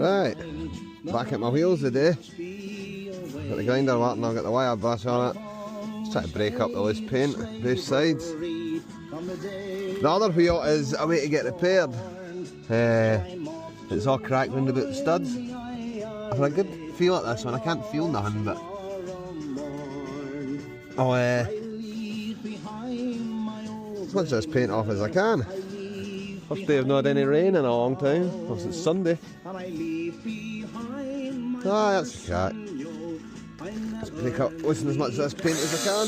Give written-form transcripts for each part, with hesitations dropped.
Right, back at my wheels today. Got the grinder working, I've got the wire brush on it. Just trying to break up the loose paint, both sides. The other wheel is a way to get repaired. It's all cracked round about the studs. I've had a good feel at this one, I can't feel nothing, but I'll as much of this paint off as I can. First day I've not had any rain in a long time, well since Sunday. Ah, that's a crack. Just break up, loosen as much of this paint as I can.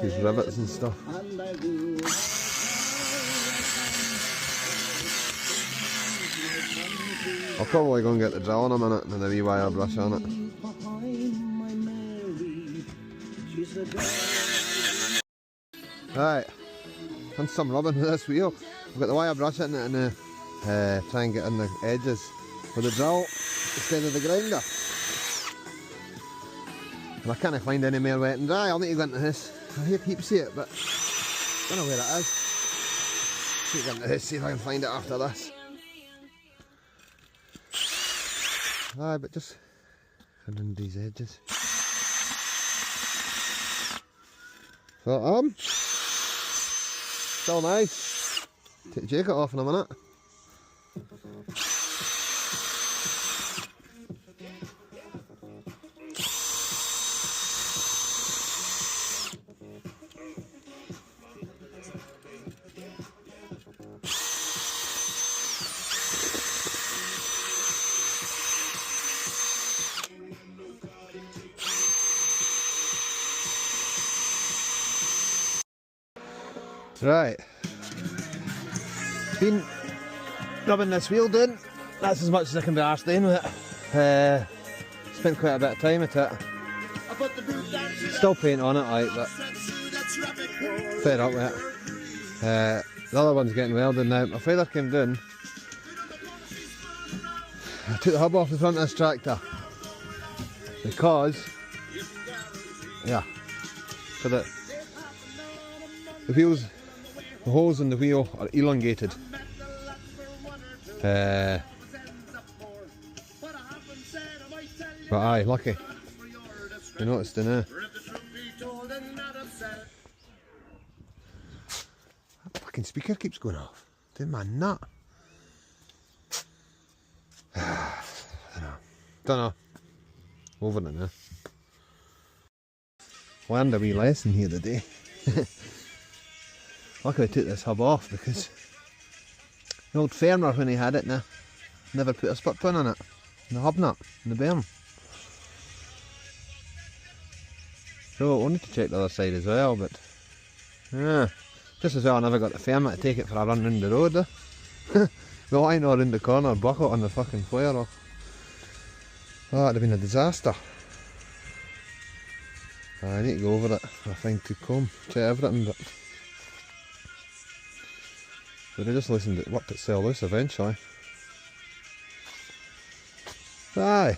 These rivets and stuff. I'll probably go and get the drill in a minute and a wee wire brush on it. Right, done some rubbing with this wheel. I've got the wire brush in it and try and get in the edges with the drill instead of the grinder. And I can't find any more wet and dry. I'll need to go into this. I keep seeing it, but I don't know where it is. Need to go into this, see if I can find it after this. Aye, but just around these edges. So still nice. Take the jacket off in a minute. Right, been rubbing this wheel down, that's as much as I can be arsed doing with it. Spent quite a bit of time at it. Still paint on it, like, but fed up with it. The other one's getting welded now. My father came down, I took the hub off the front of this tractor because, yeah, so that the wheels, the holes in the wheel are elongated. But aye, lucky. You noticed it now. That fucking speaker keeps going off. Dude, my nut. Don't know. Over it now. Learned a wee lesson here today. Luckily I took this hub off because the old farmer, when he had it now, never put a split pin on it. And the hub nut, and the bearing. So I wanted to check the other side as well, but just as well I never got the farmer to take it for a run round the road. The line or in the corner, bucket on the fucking flare off. Oh, that'd have been a disaster. I need to go over it with a fine tooth comb, check everything, but I just loosened it, worked itself loose eventually. Aye.